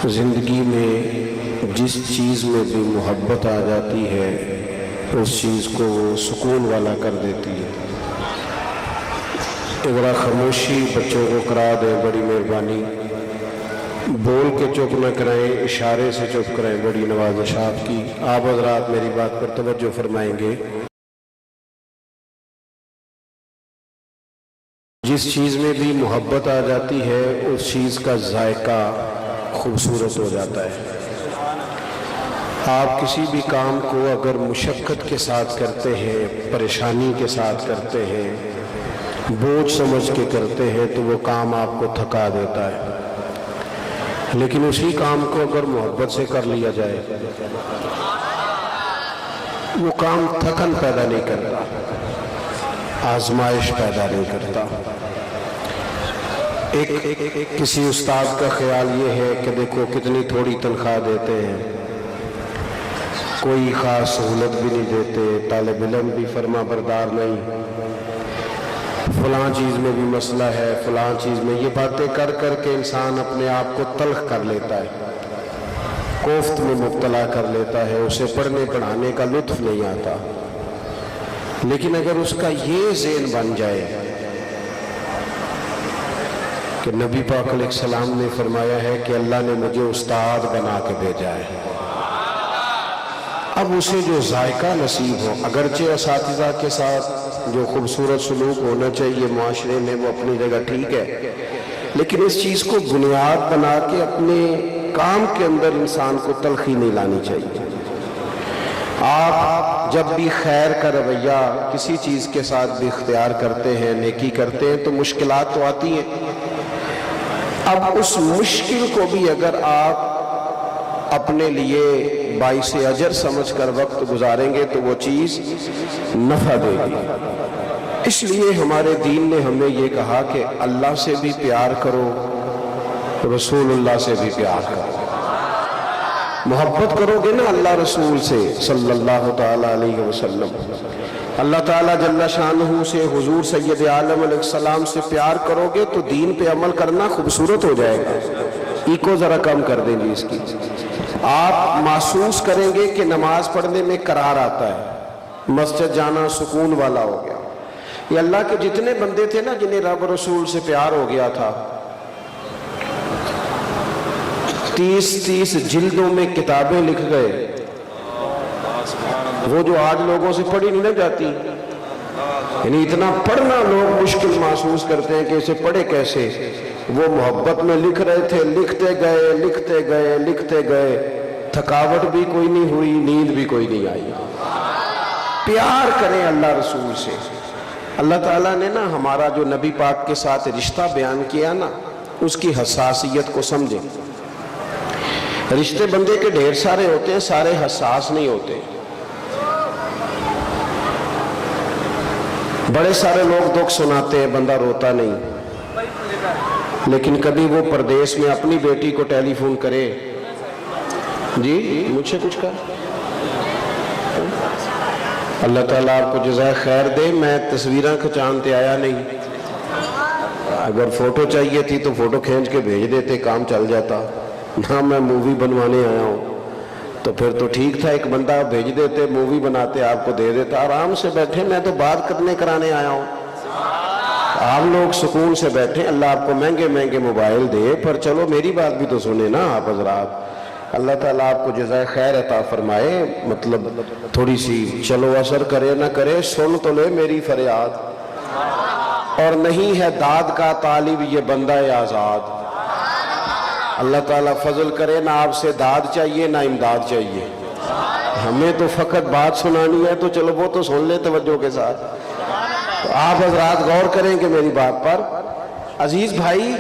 زندگی میں جس چیز میں بھی محبت آ جاتی ہے اس چیز کو وہ سکون والا کر دیتی ہے۔ ذرا خاموشی بچوں کو کرا دیں، بڑی مہربانی۔ بول کے چپ نہ کرائیں، اشارے سے چپ کرائیں، بڑی نوازش آپ کی۔ آپ حضرات میری بات پر توجہ فرمائیں گے۔ جس چیز میں بھی محبت آ جاتی ہے اس چیز کا ذائقہ خوبصورت ہو جاتا ہے۔ آپ کسی بھی کام کو اگر مشقت کے ساتھ کرتے ہیں، پریشانی کے ساتھ کرتے ہیں، بوجھ سمجھ کے کرتے ہیں تو وہ کام آپ کو تھکا دیتا ہے۔ لیکن اسی کام کو اگر محبت سے کر لیا جائے وہ کام تھکن پیدا نہیں کرتا، آزمائش پیدا نہیں کرتا۔ ایک کسی استاد کا خیال یہ ہے کہ دیکھو کتنی تھوڑی تنخواہ دیتے ہیں، کوئی خاص سہولت بھی نہیں دیتے، طالب علم بھی فرما بردار نہیں، فلاں چیز میں بھی مسئلہ ہے، فلاں چیز میں، یہ باتیں کر کر کے انسان اپنے آپ کو تلخ کر لیتا ہے، کوفت میں مبتلا کر لیتا ہے، اسے پڑھنے پڑھانے کا لطف نہیں آتا۔ لیکن اگر اس کا یہ ذہن بن جائے کہ نبی پاک علیہ السلام نے فرمایا ہے کہ اللہ نے مجھے استاد بنا کے بھیجا ہے، اب اسے جو ذائقہ نصیب ہو، اگرچہ اساتذہ کے ساتھ جو خوبصورت سلوک ہونا چاہیے معاشرے میں وہ اپنی جگہ ٹھیک ہے، لیکن اس چیز کو بنیاد بنا کے اپنے کام کے اندر انسان کو تلخی نہیں لانی چاہیے۔ آپ جب بھی خیر کا رویہ کسی چیز کے ساتھ بھی اختیار کرتے ہیں، نیکی کرتے ہیں تو مشکلات تو آتی ہیں۔ اب اس مشکل کو بھی اگر آپ اپنے لیے باعث اجر سمجھ کر وقت گزاریں گے تو وہ چیز نفع دے گی۔ اس لیے ہمارے دین نے ہمیں یہ کہا کہ اللہ سے بھی پیار کرو، رسول اللہ سے بھی پیار کرو۔ محبت کرو گے نا اللہ رسول سے صلی اللہ تعالیٰ علیہ وسلم، اللہ تعالیٰ جل شانہ سے، حضور سید عالم علیہ السلام سے پیار کرو گے تو دین پہ عمل کرنا خوبصورت ہو جائے گا۔ ایکو ذرا کم کر دیں گے اس کی۔ آپ محسوس کریں گے کہ نماز پڑھنے میں قرار آتا ہے، مسجد جانا سکون والا ہو گیا۔ یہ اللہ کے جتنے بندے تھے نا جنہیں رب رسول سے پیار ہو گیا تھا، 30 جلدوں میں کتابیں لکھ گئے، وہ جو آج لوگوں سے پڑھی نہیں نہ جاتی، یعنی اتنا پڑھنا لوگ مشکل محسوس کرتے ہیں کہ اسے پڑھے کیسے، وہ محبت میں لکھ رہے تھے، لکھتے گئے لکھتے گئے لکھتے گئے، تھکاوٹ بھی کوئی نہیں ہوئی، نیند بھی کوئی نہیں آئی۔ پیار کریں اللہ رسول سے۔ اللہ تعالیٰ نے نا ہمارا جو نبی پاک کے ساتھ رشتہ بیان کیا نا، اس کی حساسیت کو سمجھیں۔ رشتے بندے کے ڈھیر سارے ہوتے ہیں، سارے حساس نہیں ہوتے۔ بڑے سارے لوگ دکھ سناتے ہیں، بندہ روتا نہیں، لیکن کبھی وہ پردیس میں اپنی بیٹی کو ٹیلی فون کرے، جی مجھ سے کچھ کر، اللہ تعالیٰ آپ کو جزائے خیر دے۔ میں تصویریں کھچانتے آیا نہیں، اگر فوٹو چاہیے تھی تو فوٹو کھینچ کے بھیج دیتے، کام چل جاتا۔ نہ میں مووی بنوانے آیا ہوں تو پھر تو ٹھیک تھا، ایک بندہ بھیج دیتے، مووی بناتے، آپ کو دے دیتا، آرام سے بیٹھے، میں تو بات کرنے کرانے آیا ہوں۔ آپ لوگ سکون سے بیٹھیں، اللہ آپ کو مہنگے مہنگے موبائل دے، پر چلو میری بات بھی تو سنیں نا آپ حضرات۔ اللہ تعالیٰ آپ کو جزائے خیر عطا فرمائے، مطلب تھوڑی سی چلو اثر کرے نہ کرے، سن تو لے میری فریاد۔ اور نہیں ہے داد کا طالب یہ بندہ آزاد، اللہ تعالیٰ فضل کرے، نہ آپ سے داد چاہیے نہ امداد چاہیے، ہمیں تو فقط بات سنانی ہے، تو چلو وہ تو سن لے توجہ کے ساتھ۔ تو آپ حضرات غور کریں کہ میری بات پر۔ عزیز بھائی،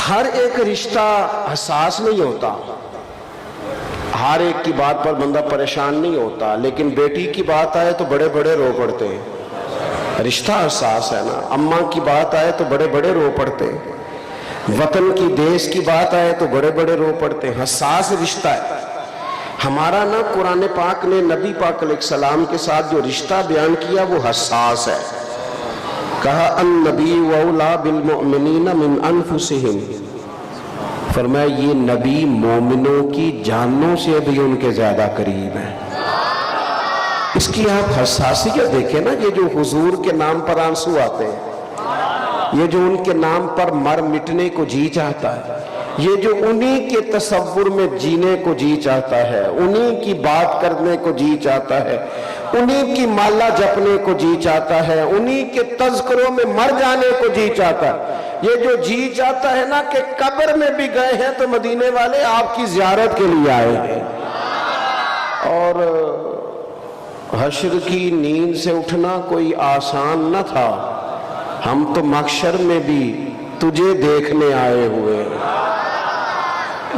ہر ایک رشتہ حساس نہیں ہوتا، ہر ایک کی بات پر بندہ پریشان نہیں ہوتا، لیکن بیٹی کی بات آئے تو بڑے بڑے رو پڑتے ہیں، رشتہ حساس ہے نا۔ اماں کی بات آئے تو بڑے بڑے رو پڑتے ہیں، وطن کی دیس کی بات آئے تو بڑے بڑے رو پڑتے ہیں، حساس رشتہ ہے ہمارا نا۔ قرآن پاک نے نبی پاک علیہ السلام کے ساتھ جو رشتہ بیان کیا وہ حساس ہے۔ کہا النبی اولیٰ بالمؤمنین من انفسہم فرمایا یہ نبی مومنوں کی جانوں سے بھی ان کے زیادہ قریب ہیں. اس کی آپ حساسیت دیکھیں نا. یہ جو حضور کے نام پر آنسو آتے ہیں، یہ جو ان کے نام پر مر مٹنے کو جی چاہتا ہے، یہ جو انہی کے تصور میں جینے کو جی چاہتا ہے، انہی کی بات کرنے کو جی چاہتا ہے، انہی کی مالا جپنے کو جی چاہتا ہے، انہی کے تذکروں میں مر جانے کو جی چاہتا ہے، یہ جو جی چاہتا ہے نا کہ قبر میں بھی گئے ہیں تو مدینے والے آپ کی زیارت کے لیے آئے ہیں. اور حشر کی نیند سے اٹھنا کوئی آسان نہ تھا. ہم تو محشر میں بھی تجھے دیکھنے آئے ہوئے ہیں.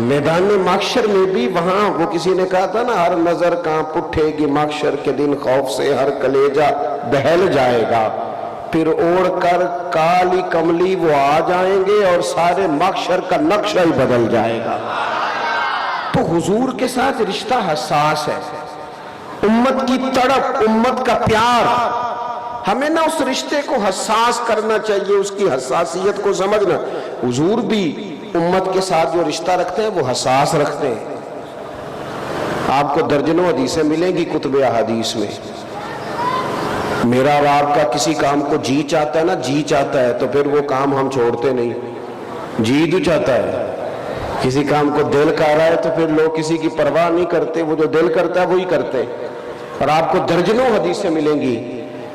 میدان محشر میں بھی وہاں وہ کسی نے کہا تھا نا، ہر نظر کانپ اٹھے گی محشر کے دن خوف سے، ہر کلیجہ دہل جائے گا، پھر اوڑھ کر کالی کملی وہ آ جائیں گے اور سارے محشر کا نقشہ ہی بدل جائے گا. تو حضور کے ساتھ رشتہ حساس ہے. امت کی تڑپ، امت کا پیار، ہمیں نا اس رشتے کو حساس کرنا چاہیے، اس کی حساسیت کو سمجھنا. حضور بھی امت کے ساتھ جو رشتہ رکھتے ہیں وہ حساس رکھتے ہیں. آپ کو درجنوں حدیثیں ملیں گی کتب احادیث میں. میرا اور آپ کا کسی کام کو جی چاہتا ہے نا، جی چاہتا ہے تو پھر وہ کام ہم چھوڑتے نہیں. جی جو چاہتا ہے، کسی کام کو دل کر رہا ہے تو پھر لوگ کسی کی پرواہ نہیں کرتے، وہ جو دل کرتا ہے وہی کرتے. اور آپ کو درجنوں حدیثیں ملیں گی.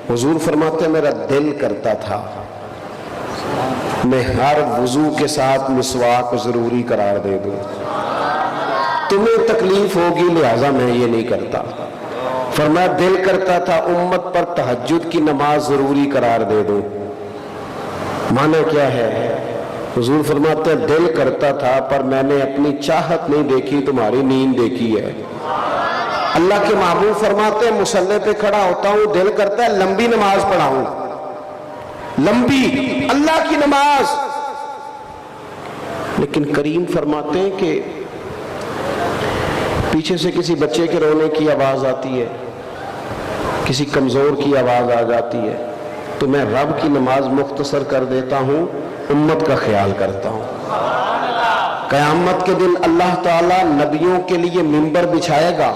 حضور فرماتے ہیں میرا دل کرتا تھا میں ہر وضو کے ساتھ مسواک ضروری قرار دے دوں. تمہیں تکلیف ہوگی لہٰذا میں یہ نہیں کرتا. فرمایا دل کرتا تھا امت پر تہجد کی نماز ضروری قرار دے دوں. معنی کیا ہے؟ حضور فرماتے ہیں دل کرتا تھا پر میں نے اپنی چاہت نہیں دیکھی، تمہاری نیند دیکھی ہے. اللہ کے محبوب فرماتے ہیں مصلی پہ کھڑا ہوتا ہوں، دل کرتا ہے لمبی نماز پڑھاؤں، لمبی اللہ کی نماز. لیکن کریم فرماتے ہیں کہ پیچھے سے کسی بچے کے رونے کی آواز آتی ہے، کسی کمزور کی آواز آ جاتی ہے تو میں رب کی نماز مختصر کر دیتا ہوں، امت کا خیال کرتا ہوں. قیامت کے دن اللہ تعالیٰ نبیوں کے لیے منبر بچھائے گا.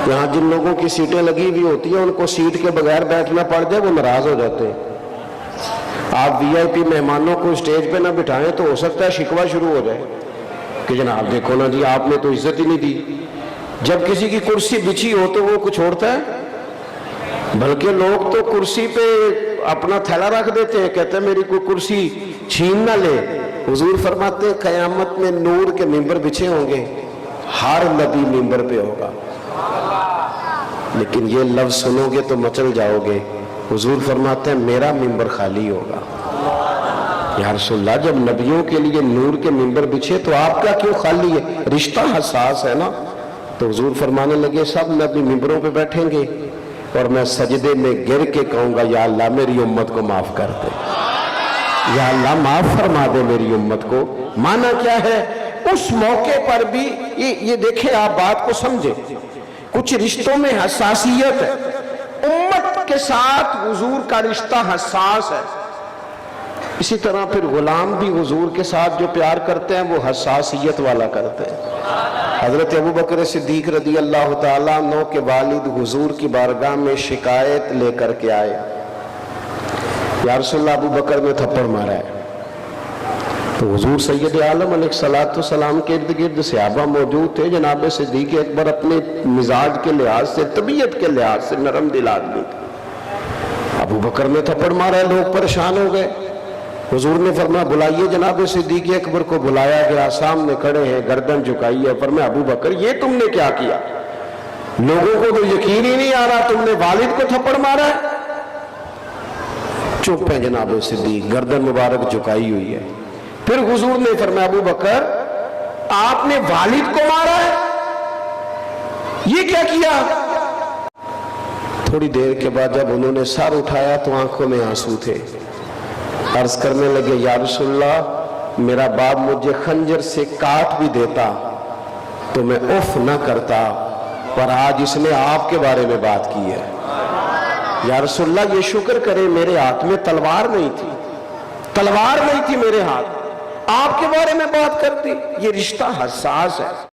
یہاں جن لوگوں کی سیٹیں لگی ہوئی ہوتی ہیں ان کو سیٹ کے بغیر بیٹھنا پڑ جائے وہ ناراض ہو جاتے ہیں. آپ وی آئی پی مہمانوں کو اسٹیج پہ نہ بٹھائیں تو ہو سکتا ہے شکوہ شروع ہو جائے کہ جناب دیکھو نا جی آپ نے تو عزت ہی نہیں دی. جب کسی کی کرسی بچھی ہو تو وہ کچھ چھوڑتا ہے؟ بلکہ لوگ تو کرسی پہ اپنا تھیلا رکھ دیتے ہیں، کہتے ہیں میری کوئی کرسی چھین نہ لے. حضور فرماتے ہیں قیامت میں نور کے ممبر بچھے ہوں گے، ہر نبی ممبر پہ ہوگا. لیکن یہ لفظ سنو گے تو مچل جاؤ گے. حضور فرماتے ہیں میرا ممبر خالی ہوگا. یا رسول اللہ جب نبیوں کے لیے نور کے ممبر بچھے تو آپ کا کیوں خالی ہے؟ رشتہ حساس ہے نا. تو حضور فرمانے لگے سب نبی ممبروں پہ بیٹھیں گے اور میں سجدے میں گر کے کہوں گا یا اللہ میری امت کو معاف کر دے، یا اللہ معاف فرما دے میری امت کو. معنی کیا ہے؟ اس موقع پر بھی یہ دیکھیں آپ بات کو سمجھیں، کچھ رشتوں میں حساسیت ہے. امت کے ساتھ حضور کا رشتہ حساس ہے. اسی طرح پھر غلام بھی حضور کے ساتھ جو پیار کرتے ہیں وہ حساسیت والا کرتے ہیں. حضرت ابو بکر صدیق رضی اللہ تعالیٰ عنہ کے والد حضور کی بارگاہ میں شکایت لے کر کے آئے، یا رسول اللہ ابو بکر نے تھپڑ مارا ہے. تو حضور سید عالم علیہ السلام کے ارد گرد صحابہ موجود تھے. جناب صدیق اکبر اپنے مزاج کے لحاظ سے، طبیعت کے لحاظ سے نرم دل آدمی تھے. ابو بکر نے تھپڑ مارا ہے، لوگ پریشان ہو گئے. حضور نے فرمایا بلائیے. جناب صدیق اکبر کو بلایا گیا، سامنے کھڑے ہیں، گردن جھکائی ہے. فرمایا ابو بکر یہ تم نے کیا کیا؟ لوگوں کو تو یقین ہی نہیں آ رہا تم نے والد کو تھپڑ مارا ہے. چپ ہے جناب صدیق، گردن مبارک جھکائی ہوئی ہے. پھر حضور نے فرمایا ابو بکر آپ نے والد کو مارا ہے، یہ کیا کیا؟ تھوڑی دیر کے بعد جب انہوں نے سر اٹھایا تو آنکھوں میں آنسو تھے. عرض کرنے لگے یا رسول اللہ میرا باپ مجھے خنجر سے کاٹ بھی دیتا تو میں اف نہ کرتا، پر آج اس نے آپ کے بارے میں بات کی ہے. یا رسول اللہ یہ شکر کرے میرے ہاتھ میں تلوار نہیں تھی، تلوار نہیں تھی میرے ہاتھ. آپ کے بارے میں بات کر دی. یہ رشتہ حساس ہے.